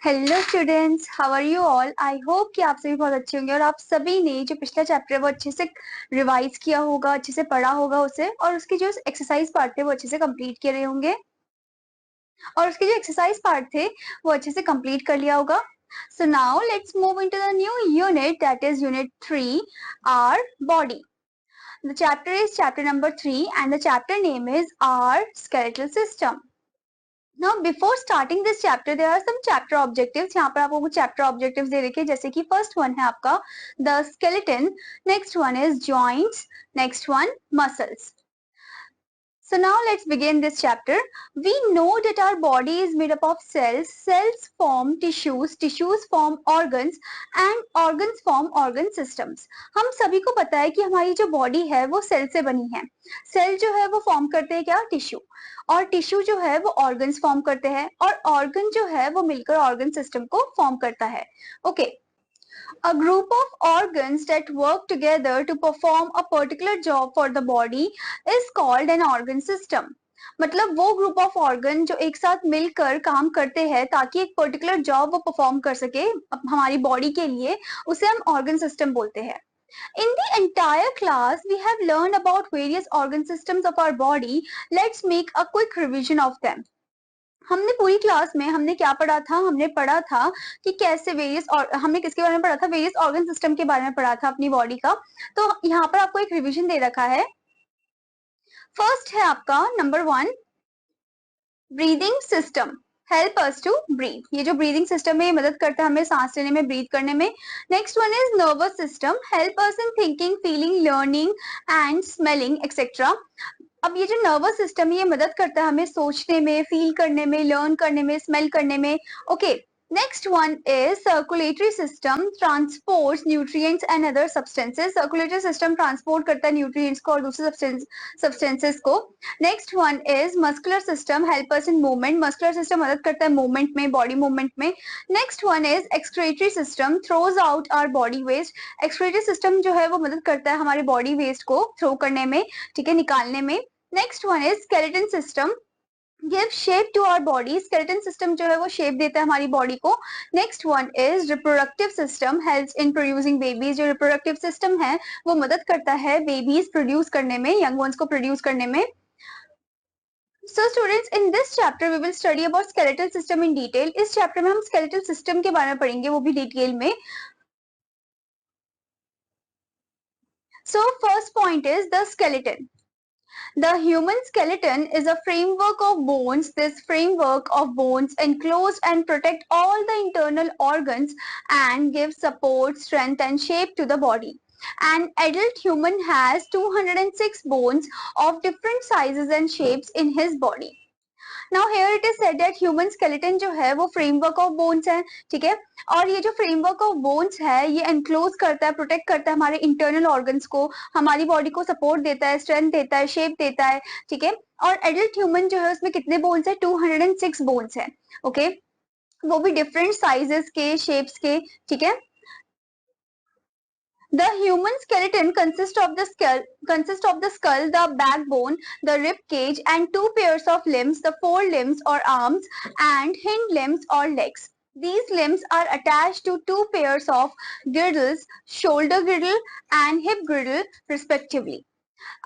Hello students, how are you all. I hope कि आप सभी बहुत अच्छे होंगे और आप सभी ने जो पिछला चैप्टर है वो अच्छे से रिवाइज किया होगा, अच्छे से पढ़ा होगा उसे, और उसके जो एक्सरसाइज पार्ट थे वो अच्छे से कंप्लीट किए रहे होंगे और उसके जो एक्सरसाइज पार्ट थे वो अच्छे से कंप्लीट कर लिया होगा। So now let's move into the new unit, that is unit 3, our body. The chapter is chapter number 3 and the chapter name is our skeletal system. Now before starting this chapter there are some chapter objectives. यहाँ पर आपको कुछ chapter objectives दे रखे हैं, जैसे कि first one है आपका the skeleton, next one is joints, next one muscles. So now let's begin this chapter. We know that our body is made up of cells. Cells form tissues, tissues form organs and organs form organ systems. हम सभी को पता है कि हमारी जो body है वो सेल से बनी है। सेल जो है वो फॉर्म करते हैं क्या? टिश्यू। और टिश्यू जो है वो ऑर्गन्स फॉर्म करते हैं और ऑर्गन जो है वो मिलकर ऑर्गन सिस्टम को फॉर्म करता है। Okay, A group of organs that work together to perform a particular job for the body is called an organ system. मतलब वो ग्रुप ऑफ ऑर्गन जो एक साथ मिलकर काम करते हैं ताकि एक पर्टिकुलर जॉब वो परफॉर्म कर सके हमारी बॉडी के लिए, उसे हम ऑर्गन सिस्टम बोलते हैं। In the entire class, we have learned about various organ systems of our body. Let's make a quick revision of them. हमने पूरी क्लास में हमने क्या पढ़ा था? हमने पढ़ा था कि कैसे वेरियस, और हमने किसके बारे में पढ़ा था? वेरियस ऑर्गन सिस्टम के बारे में पढ़ा था अपनी बॉडी का। तो यहाँ पर आपको एक रिवीजन दे रखा है। फर्स्ट है आपका number 1, breathing system, help us to breathe. ये जो ब्रीदिंग सिस्टम है ये मदद करता है हमें सांस लेने में, ब्रीथ करने में। Next one is nervous system, help us in thinking, feeling, learning and smelling etcetera. अब ये जो नर्वस सिस्टम है ये मदद करता है हमें सोचने में, फील करने में, लर्न करने में, स्मेल करने में। Okay, next one is circulatory system, transports nutrients and other substances. Circulatory system transport करता है न्यूट्रिएंट्स को और दूसरे सब्सटेंसेस को। Next one is muscular system, help us in movement. Muscular system मदद करता है मूवमेंट में, बॉडी मूवमेंट में। Next one is excretory system, throws out our body waste. Excretory system जो है वो मदद करता है हमारी बॉडी वेस्ट को थ्रो करने में, ठीक है, निकालने में। Next one is skeleton system, give shape to our body. Skeleton system जो है वो शेप देता है हमारी बॉडी को। Next one is reproductive system, helps in producing babies. जो रिप्रोडक्टिव सिस्टम है वो मदद करता है बेबीज प्रोड्यूस करने में, यंग वंस को प्रोड्यूस करने में। So students, in this chapter we will study about skeletal system in detail. इस चैप्टर में हम skeletal system के बारे में पढ़ेंगे, वो भी डिटेल में। So first point is the skeleton. The human skeleton is a framework of bones. This framework of bones enclose and protect all the internal organs and give support, strength and shape to the body. An adult human has 206 bones of different sizes and shapes in his body. Now here it is said that human skeleton जो है वो framework of bones है, ठीक है। और ये जो framework of bones है ये एनक्लोज करता है, प्रोटेक्ट करता है हमारे इंटरनल ऑर्गन्स को, हमारी बॉडी को सपोर्ट देता है, स्ट्रेंथ देता है, शेप देता है, ठीक है। और एडल्ट ह्यूमन जो है उसमें कितने बोन्स है? 206 बोन्स है, ओके, वो भी डिफरेंट साइजेस के, शेप्स के, ठीक है। The human skeleton consists of the skull, the backbone, the rib cage, and two pairs of limbs, the forelimbs or arms, and hind limbs or legs. These limbs are attached to two pairs of girdles, shoulder girdle and hip girdle, respectively.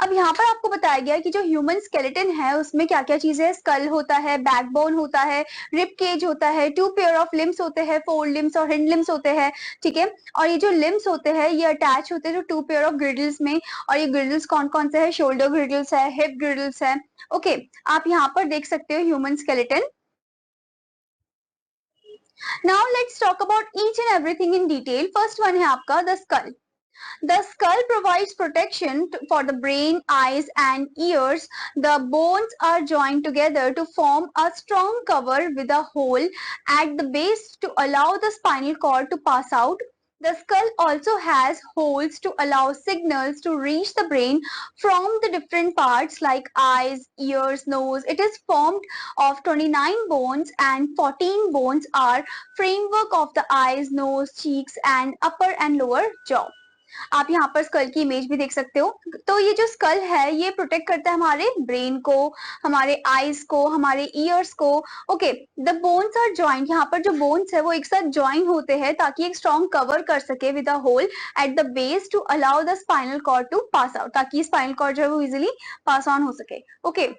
अब यहाँ पर आपको बताया गया कि जो human skeleton है उसमें क्या क्या चीजें, स्कल होता है, बैकबोन होता है, रिब केज होता है, टू पेयर ऑफ लिम्स होते हैं, फोर लिम्स और हिंड लिम्स होते हैं, ठीक है। और ये जो लिम्स होते हैं ये अटैच होते हैं टू पेयर ऑफ ग्रिडल्स में, और ये ग्रिडल्स कौन कौन से है? शोल्डर ग्रिडल्स है, हिप ग्रिडल्स है, ओके। आप यहाँ पर देख सकते हो human skeleton. Now let's talk about each and everything in detail. First one है आपका the skull. The skull provides protection for the brain, eyes and ears. The bones are joined together to form a strong cover with a hole at the base to allow the spinal cord to pass out. The skull also has holes to allow signals to reach the brain from the different parts like eyes, ears, nose. It is formed of 29 bones and 14 bones are framework of the eyes, nose, cheeks and upper and lower jaw. आप यहाँ पर school की image भी देख सकते हो। तो ये जो स्कल है ये प्रोटेक्ट करता है हमारे ब्रेन को, हमारे आईज को, हमारे ईयर्स को। Okay, the bones are joint, यहाँ पर जो बोन्स है वो एक साथ ज्वाइन होते हैं ताकि एक स्ट्रॉन्ग कवर कर सके with a hole at the base to allow the spinal cord to pass out, ताकि स्पाइनल कॉर्ड जो है वो इजिली पास ऑन हो सके। ओके,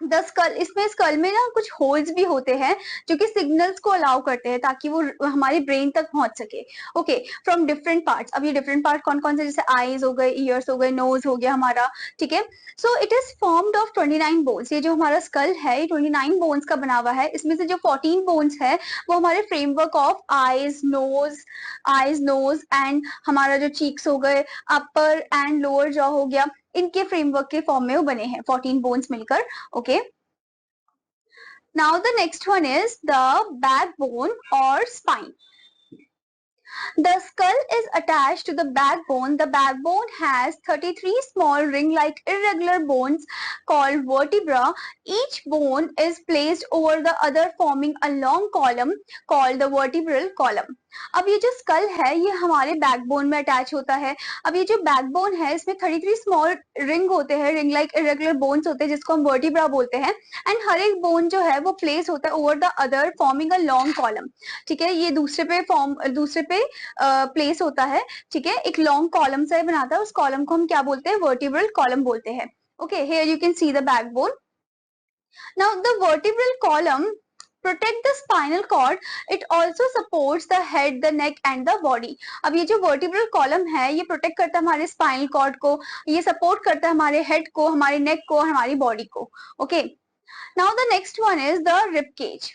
द स्कल, इसमें स्कल में ना कुछ होल्स भी होते हैं जो कि सिग्नल्स को अलाउ करते हैं ताकि वो हमारे ब्रेन तक पहुंच सके। Okay, from different parts. अब ये डिफरेंट पार्ट कौन कौन से, जैसे आईज हो गए, ईयर्स हो गए, नोज हो गया हमारा, ठीक है। So it is formed of 29 bones. ये जो हमारा स्कल है ये 29 बोन्स का बना हुआ है। इसमें से जो 14 बोन्स है वो हमारे framework of eyes nose and हमारा जो चीक्स हो गए, अपर एंड लोअर जॉ हो गया, इनके फ्रेमवर्क के फॉर्म में वो बने हैं 14 बोन्स मिलकर। Okay, now the next one is the backbone or spine. The skull is attached to the backbone. The backbone has 33 small ring-like irregular bones called vertebra. Each bone is placed over the other, forming a long column called the vertebral column. अब ये जो school है ये हमारे backbone में attach होता है। अब ये जो बैकबोन है इसमें 33 स्मॉल रिंग होते हैं, रिंग लाइक इरेगुलर बोन्स होते हैं जिसको हम वर्टिब्रा बोलते हैं। एंड हर एक बोन जो है वो प्लेस होता है over the other, forming a long column. ठीक है, ये दूसरे पे प्लेस होता है। ठीक है, एक लॉन्ग कॉलम सा बनाता है, उस कॉलम को हम क्या बोलते हैं, वर्टिब्रल कॉलम बोलते हैं। Okay, here you can see the backbone. Now the vertebral column protect the spinal cord. It also supports the head, the neck and the body. अब ये जो vertebral column है ये protect करता है हमारे spinal cord को, ये support करता है हमारे head को, हमारे neck को, हमारी body को। Okay, now the next one is the rib cage.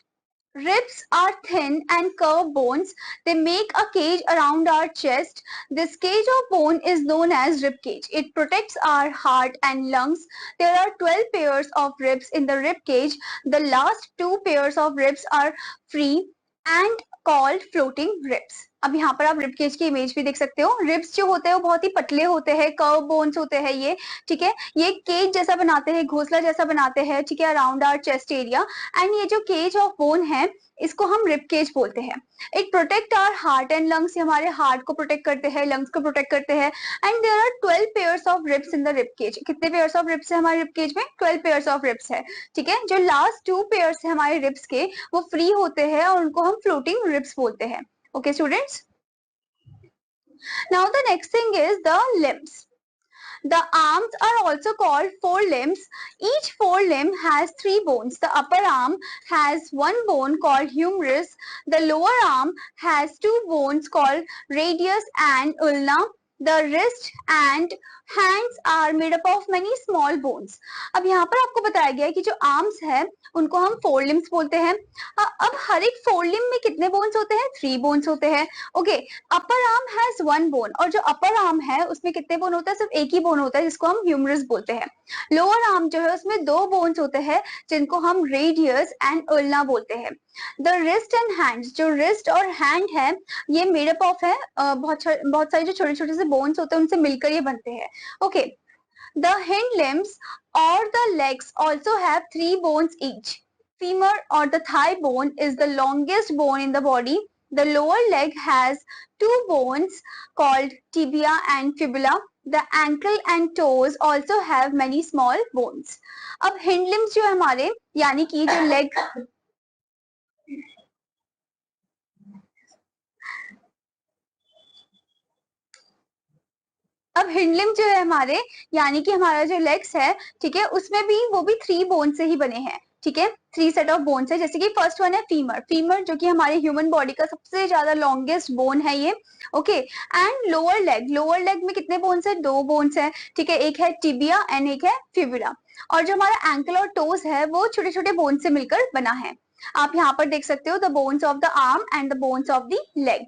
Ribs are thin and curved bones. They make a cage around our chest. This cage of bone is known as rib cage. It protects our heart and lungs. There are 12 pairs of ribs in the rib cage. The last two pairs of ribs are free and called floating ribs. अब यहाँ पर आप rib cage की image भी देख सकते हो। Ribs जो होते हैं वो बहुत ही पतले होते हैं, कर्व बोन्स होते हैं ये। ठीक है, ये केज जैसा बनाते हैं, घोंसला जैसा बनाते हैं, ठीक है, around our chest area. And ये जो केज ऑफ बोन है इसको हम रिब केज बोलते हैं। It protect our heart and lungs, हमारे हार्ट को प्रोटेक्ट करते हैं, लंग्स को प्रोटेक्ट करते हैं। And there are 12 pairs of ribs in the rib cage. कितने पेयर्स ऑफ रिब्स है हमारे रिब केज में? 12 पेयर्स ऑफ रिब्स है। ठीक है, जो लास्ट 2 पेयर्स है हमारे रिब्स के वो फ्री होते हैं और उनको हम फ्लोटिंग रिब्स बोलते हैं। Okay students, now the next thing is the limbs. The arms are also called forelimbs. Each forelimb has 3 bones. The upper arm has 1 bone called humerus. The lower arm has 2 bones called radius and ulna. The wrist and hands are made up of many small bones. अब यहाँ पर आपको बताया गया है कि जो arms है उनको हम फोर लिम्स बोलते हैं। अब हर एक फोर लिम में कितने बोन्स होते हैं? 3 बोन्स होते हैं। Okay, upper arm has 1 bone और जो अपर आर्म है उसमें कितने बोन होता है? सिर्फ एक ही बोन होता है जिसको हम ह्यूमरस बोलते हैं। लोअर आर्म जो है उसमें 2 बोन्स होते हैं जिनको हम रेडियस एंड उल्ना बोलते हैं। द रिस्ट एंड हैंड्स, जो रिस्ट और हैंड है ये मेड अप ऑफ है बहुत सारे जो छोटे छोटे से बोन्स होते हैं उनसे मिलकर ये बनते हैं। ओके, द हिंड लिम्स और the legs also have 3 bones each. Femur or the thigh bone is the longest bone in the body. The lower leg has 2 bones called tibia and fibula. The ankle and toes also have many small bones. अब hind limbs जो है हमारे, यानी कि जो leg अब हिंडलिम जो है हमारे, यानी कि हमारा जो लेग्स है, ठीक है, उसमें भी वो भी 3 बोन से ही बने हैं। ठीक है, 3 सेट ऑफ बोन्स है। जैसे कि फर्स्ट वन है फीमर। फीमर जो कि हमारे ह्यूमन बॉडी का सबसे ज्यादा लॉन्गेस्ट बोन है ये। ओके, एंड लोअर लेग में कितने बोन्स है? 2 बोन्स है। ठीक है, एक है टिबिया एंड एक है फिबुला। और जो हमारा एंकल और टोज है वो छोटे छोटे बोन से मिलकर बना है। आप यहाँ पर देख सकते हो the bones of the arm and the bones of the leg.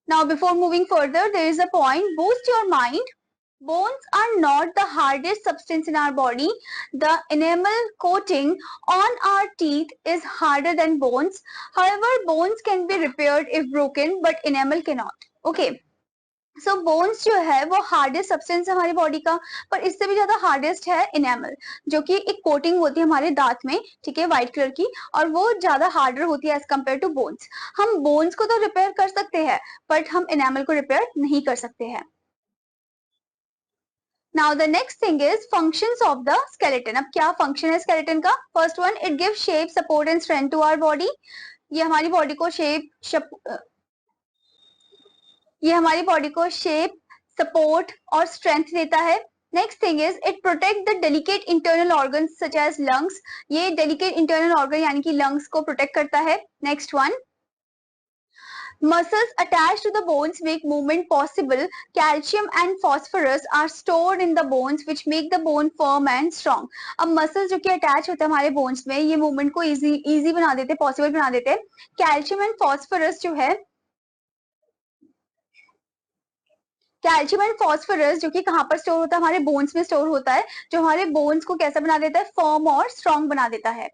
Now, before moving further, there is a point, boost your mind. Bones are not the hardest substance in our body. The enamel coating on our teeth is harder than bones. However, bones can be repaired if broken, but enamel cannot. Okay. So bones जो है वो hardest substance है हमारी body का, पर इससे भी ज्यादा हार्डेस्ट है इनेमल, जो कि एक कोटिंग होती है हमारे दांत में, ठीक है, व्हाइट कलर की, और वो ज्यादा हार्डर होती है एज कम्पेयर टू बोन्स। हम बोन्स को तो रिपेयर कर सकते हैं, बट हम इनेमल को रिपेयर नहीं कर सकते हैं। Now the next thing is functions of the skeleton. अब क्या function है skeleton का? First one, it gives shape, support and strength to our body. ये हमारी बॉडी को ये हमारी बॉडी को शेप, सपोर्ट और स्ट्रेंथ देता है। Next thing is it protect the delicate internal organ such as lungs. ये डेलिकेट इंटरनल ऑर्गन यानी कि लंग्स को प्रोटेक्ट करता है। Next one, muscles attached to the bones make movement possible. Calcium and phosphorus are stored in the bones which make the bone firm and strong. अब muscles जो कि attach होते हैं हमारे bones में, ये movement को easy बना देते हैं, possible बना देते हैं। Calcium and phosphorus जो है, कैल्शियम एंड फॉस्फोरस जो कि कहाँ पर स्टोर होता है? हमारे बोन्स में स्टोर होता है, जो हमारे बोन्स को कैसा बना देता है? फर्म और स्ट्रॉन्ग बना देता है।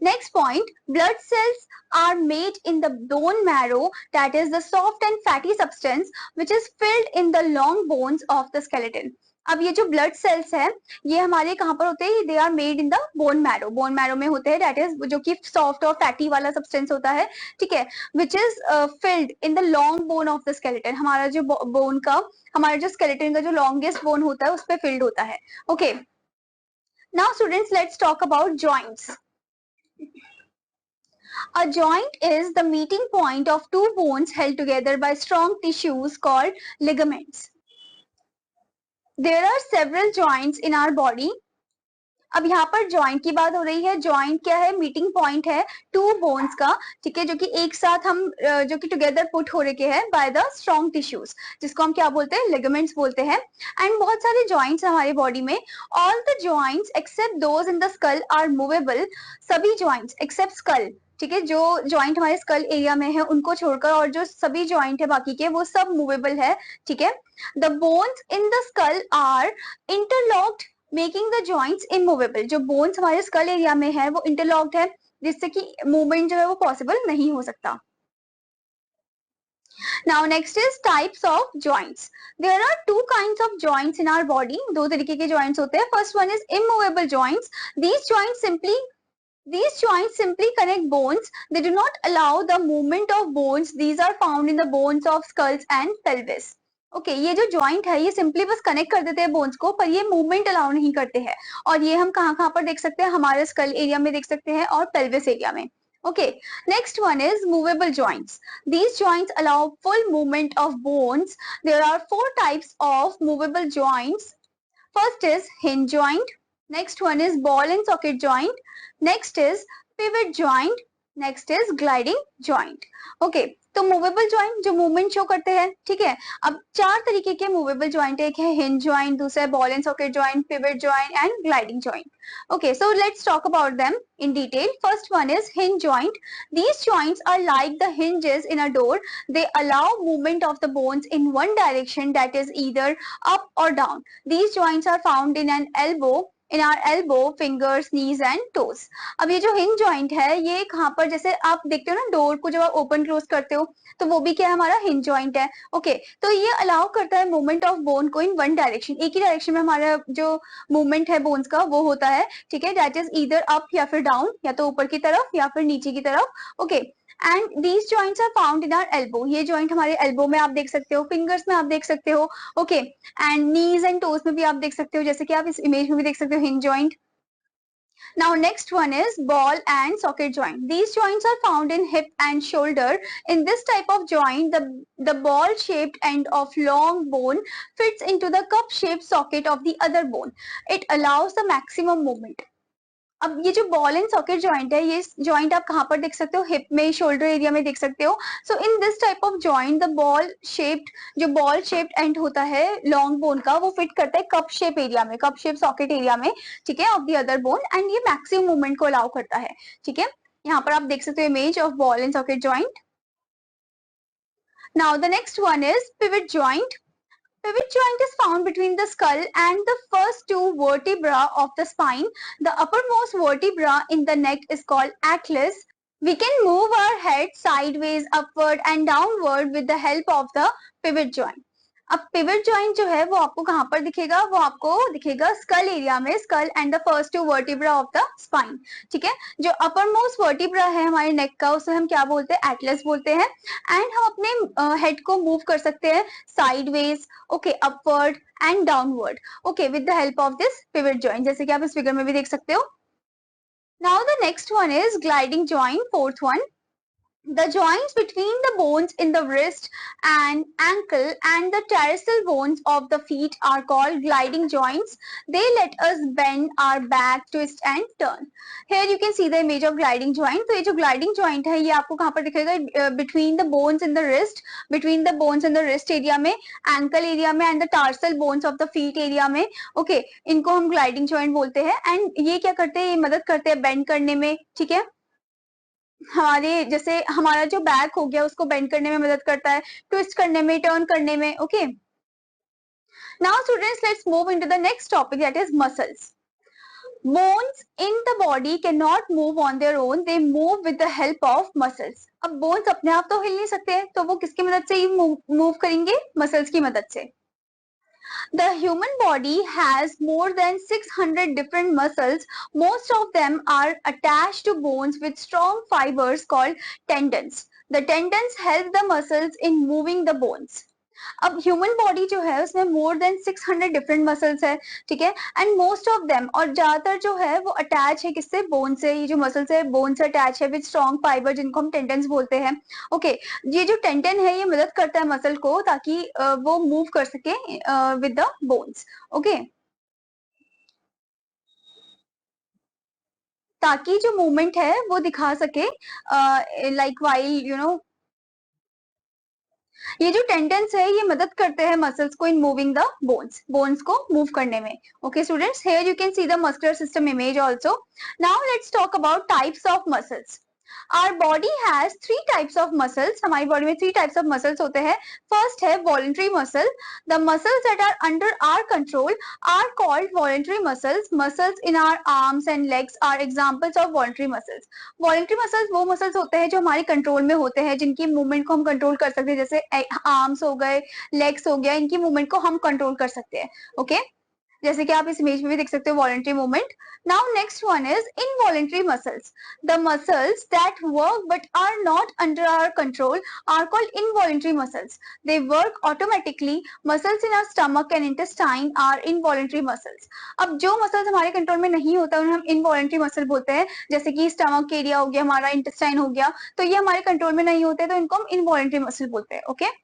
Next point, blood cells are made in the bone marrow, that is the soft and fatty substance which is filled in the long bones of the skeleton. अब ये जो ब्लड सेल्स है, ये हमारे कहाँ पर होते हैं? They are made in the bone marrow, bone marrow में होते हैं, दैट इज जो कि सॉफ्ट और फैटी वाला सब्सटेंस होता है, ठीक है, which is filled in the long bone of the skeleton. हमारा जो बोन का, हमारा जो स्केलेटन का जो लॉन्गेस्ट बोन होता है उस पर फिल्ड होता है। Okay, now students let's talk about joints. A joint is the meeting point of two bones held together by strong tissues called ligaments. There are several joints in our body. अब यहाँ पर joint की बात हो रही है। Joint क्या है? मीटिंग पॉइंट है टू बोन्स का, ठीक है, जो कि एक साथ हम जो कि टुगेदर पुट हो रखे हैं बाय द स्ट्रॉन्ग टिश्यूज, जिसको हम क्या बोलते हैं? लिगामेंट्स बोलते हैं। एंड बहुत सारे जॉइंट्स हमारी बॉडी में। All the joints except those in the skull are movable. सभी जॉइंट्स एक्सेप्ट स्कल, ठीक है, जो जॉइंट हमारे स्कल एरिया में है उनको छोड़कर, और जो सभी जॉइंट है बाकी के वो सब मूवेबल है, ठीक है। The bones in the skull are interlocked making the joints immovable. जो बोन्स हमारे स्कल एरिया में है वो इंटरलॉक्ड है, जिससे कि मूवमेंट जो है वो पॉसिबल नहीं हो सकता। Now next is types of joints. There are two kinds of joints in our body. दो तरीके के joints होते हैं। First one is immovable joints. These joints simply connect bones. They do not allow the movement of bones. These are found in the bones of skulls and pelvis. Okay, ये जो joint है ये simply बस connect कर देते हैं bones को, पर ये मूवमेंट अलाउ नहीं करते हैं। और ये हम कहाँ कहाँ पर देख सकते हैं? हमारे स्कल एरिया में देख सकते हैं और पेल्विस एरिया में। Okay, next one is movable joints. These joints allow full movement of bones. There are four types of movable joints. First is hinge joint. Next one is ball and socket joint. Next is pivot joint. Next is gliding joint. Okay, तो movable joint जो movement show करते हैं, ठीक है। अब चार तरीके के मूवेबल ज्वाइंट है, एक है हिंज ज्वाइंट, दूसरा है ball and socket joint, pivot joint and gliding joint. Okay, so let's talk about them in detail. First one is hinge joint. These joints are like the hinges in a door. They allow movement of the bones in one direction, that is either up or down. These joints are found in our elbow, fingers, knees and toes. अब ये जो hinge joint है ये कहाँ पर, जैसे आप देखते हो ना डोर को जब आप ओपन क्लोज करते हो, तो वो भी क्या है? हमारा hinge joint है। ओके, तो ये अलाउ करता है मूवमेंट ऑफ बोन को इन वन डायरेक्शन, एक ही डायरेक्शन में हमारा जो मूवमेंट है बोन्स का वो होता है, ठीक है, दैट इज ईदर अप या फिर डाउन, या तो ऊपर की तरफ या फिर नीचे की तरफ। Okay, and these joints are found in our elbow. ये जॉइंट हमारे एल्बो में आप देख सकते हो, फिंगर्स में आप देख सकते हो, okay, and knees and toes में भी आप देख सकते हो, जैसे कि आप इस इमेज में भी देख सकते हो hinge joint. Now next one is ball and socket joint. These joints are found in hip and shoulder. In this type of joint, the ball shaped end of long bone fits into the cup shaped socket of the other bone. It allows the maximum movement. अब ये जो ball and socket joint है, ये joint आप कहाँ पर देख सकते हो? हिप में, शोल्डर एरिया में देख सकते हो। So in this type of joint the ball shaped end होता है लॉन्ग बोन का, वो फिट करता है कप शेप एरिया में, कप शेप सॉकेट एरिया में, ठीक है, of the other bone, and ये मैक्सिमम मूवमेंट को अलाउ करता है, ठीक है। यहाँ पर आप देख सकते हो image of ball and socket joint. Now the next one is pivot joint. Pivot joint is found between the skull and the first two vertebrae of the spine. The uppermost vertebra in the neck is called atlas. We can move our head sideways, upward and downward with the help of the pivot joint. अब pivot joint जो है वो आपको कहां पर दिखेगा, वो आपको दिखेगा स्कल एरिया में, skull and the first two vertebra of the spine. ठीक है, जो अपर मोस्ट वर्टिब्रा है हमारे नेक का उसे हम क्या बोलते हैं, एटलस बोलते हैं। एंड हम अपने हेड को मूव कर सकते हैं sideways, okay, upward and downward, okay, with the help of this pivot joint, जैसे कि आप इस फिगर में भी देख सकते हो। Now the next one is gliding joint, fourth one. The joints between the bones in the wrist and ankle and the tarsal bones of the feet are called gliding joints. They let us bend our back, twist and turn. Here you can see the image of gliding joint. तो ये जो gliding joint है ये आपको कहाँ पर दिखेगा, between the bones in the wrist, between the bones in the wrist area में, ankle area में and the tarsal bones of the feet area में, okay, इनको हम gliding joint बोलते हैं। and ये क्या करते हैं, ये मदद करते हैं bend करने में, ठीक है, हमारे जैसे हमारा जो बैक हो गया उसको बेंड करने में मदद करता है, ट्विस्ट करने में, टर्न करने में, okay. Now students let's move into the next topic, that is muscles. Bones in the body can not move on their own, they move with the help of muscles. अब bones अपने आप तो हिल नहीं सकते, तो वो किसकी मदद से ही मूव करेंगे, मसल्स की मदद से। The human body has more than 600 different muscles. Most of them are attached to bones with strong fibers called tendons. The tendons help the muscles in moving the bones. अब human body जो है उसमें more than 600 different muscles है, ठीक है, and most of them, और ज्यादातर जो है वो अटैच है किससे, बोन से। ये जो मसल्स है बोन से अटैच है विद स्ट्रॉन्ग फाइबर, जिनको हम टेंडन्स बोलते हैं, ओके। ये जो टेंडन है ये मदद करता है मसल को ताकि वो मूव कर सके विद द बोन्स, ओके, ताकि जो मूवमेंट है वो दिखा सके, लाइक वाइल यू नो, ये जो टेंडेंस है ये मदद करते हैं मसल्स को in moving the bones, bones को मूव करने में, okay students. Here you can see the muscular system image also. Now let's talk about types of muscles. Our body has three types of muscles. हमारी body में three types of muscles होते हैं। First है voluntary muscle. The muscles that are under our control are called voluntary muscles. Muscles in our arms and legs are examples of voluntary muscles. Voluntary muscles वो muscles होते हैं जो हमारे control में होते हैं, जिनकी मूवमेंट को हम कंट्रोल कर सकते हैं, जैसे आर्म्स हो गए, लेग्स हो गया, इनकी मूवमेंट को हम कंट्रोल कर सकते हैं, ओके okay? जैसे कि आप इस इमेज में भी देख सकते हो voluntary movement. Now next one is involuntary muscles. The muscles that work but are not under our control are called involuntary muscles. They work automatically. Muscles in our stomach and intestine are involuntary muscles. अब जो muscles हमारे control में नहीं होता उन्हें हम involuntary muscle बोलते हैं, जैसे कि स्टमक एरिया हो गया, हमारा इंटेस्टाइन हो गया, तो ये हमारे कंट्रोल में नहीं होते तो इनको हम इनवॉलंटरी मसल बोलते हैं, okay.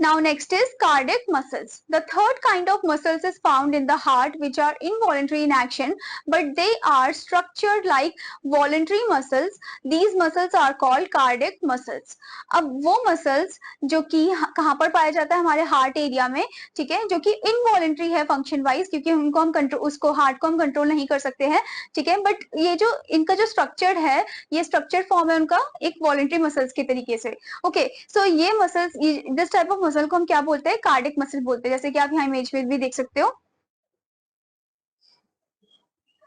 Now next is cardiac muscles. The third kind of muscles is found in the heart, which are involuntary in action, but they are structured like voluntary muscles. These muscles are called cardiac muscles. अब वो muscles जो कि कहाँ पर पाया जाता है, हमारे heart area में, ठीक है, जो कि involuntary है function wise, क्योंकि उनको हम कंट्रोल, उसको heart को हम कंट्रोल नहीं कर सकते हैं, ठीक है, बट ये जो इनका जो structured है, ये structured form है उनका एक voluntary muscles के तरीके से, ओके। सो ये muscles, this type of muscle को हम क्या बोलते हैं, कार्डिक मसल बोलते हैं, जैसे कि आप यहाँ इमेज में भी देख सकते हो।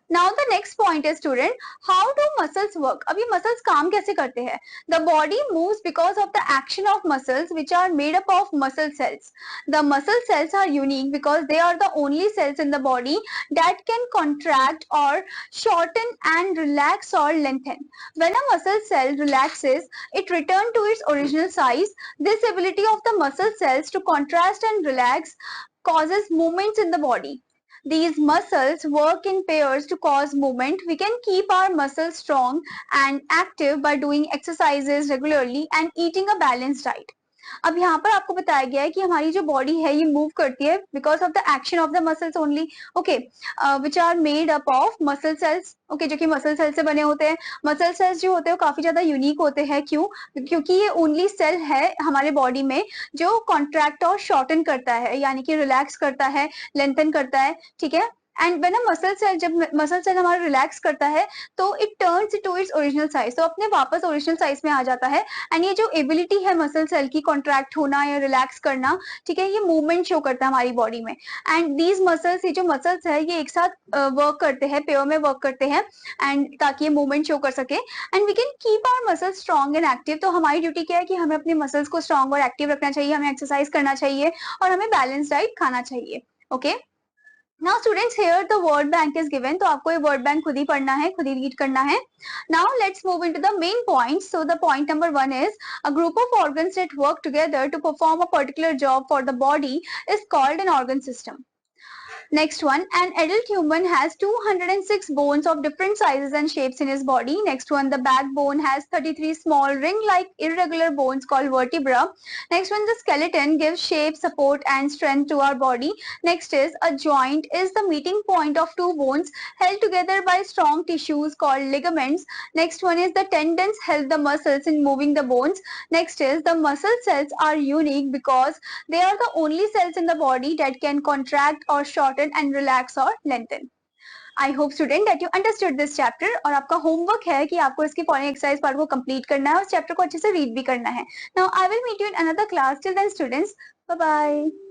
Now the next point is student, how do muscles work? अब ये muscles काम कैसे करते हैं? The body moves because of the action of muscles which are made up of muscle cells. The muscle cells are unique because they are the only cells in the body that can contract or shorten and relax or lengthen. When a muscle cell relaxes, it returns to its original size. This ability of the muscle cells to contract and relax causes movements in the body. These muscles work in pairs to cause movement. We can keep our muscles strong and active by doing exercises regularly and eating a balanced diet. अब यहाँ पर आपको बताया गया है कि हमारी जो बॉडी है ये मूव करती है because of the action of the muscles only, okay, which are made up of muscle cells, okay, जो कि मसल सेल से बने होते हैं। मसल सेल्स जो होते हैं वो काफी ज्यादा यूनिक होते हैं, क्यों? क्योंकि ये ओनली सेल है हमारे बॉडी में जो कॉन्ट्रैक्ट और शॉर्टन करता है, यानी कि रिलैक्स करता है, लेंथन करता है, ठीक है, and when a muscle cell, जब मसल सेल हमारा रिलैक्स करता है तो it turns to its original size, तो अपने वापस ओरिजिनल साइज में आ जाता है। एंड ये जो एबिलिटी है मसल सेल की कॉन्ट्रैक्ट होना या रिलैक्स करना, ठीक है, ये मूवमेंट शो करता है हमारी बॉडी में। एंड दीज मसल्स, ये जो मसल्स है ये एक साथ वर्क करते हैं, पेयर में वर्क करते हैं, एंड ताकि ये मूवमेंट शो कर सके and we can keep our muscles strong and active. तो हमारी ड्यूटी क्या है कि हमें अपने मसल्स को स्ट्रॉन्ग और एक्टिव रखना चाहिए, हमें एक्सरसाइज करना चाहिए और हमें बैलेंस डाइट खाना चाहिए। Okay, now students, here the word bank is given, तो आपको ये वर्ड बैंक खुद ही पढ़ना है, खुद ही रीड करना है। Now let's move into the main points. So the point number 1 is a group of organs that work together to perform a particular job for the body is called an organ system. Next one, an adult human has 206 bones of different sizes and shapes in his body. Next one, the backbone has 33 small ring-like irregular bones called vertebra. Next one, the skeleton gives shape, support and strength to our body. Next is a joint is the meeting point of two bones held together by strong tissues called ligaments. Next one is the tendons help the muscles in moving the bones. Next is the muscle cells are unique because they are the only cells in the body that can contract or shorten and relax or lengthen. I hope student that you understood this chapter, और आपका homework है कि आपको इसके following exercise part को complete करना है और चैप्टर को अच्छे से रीड भी करना है. Now I will meet you in another class. Till then students, bye bye.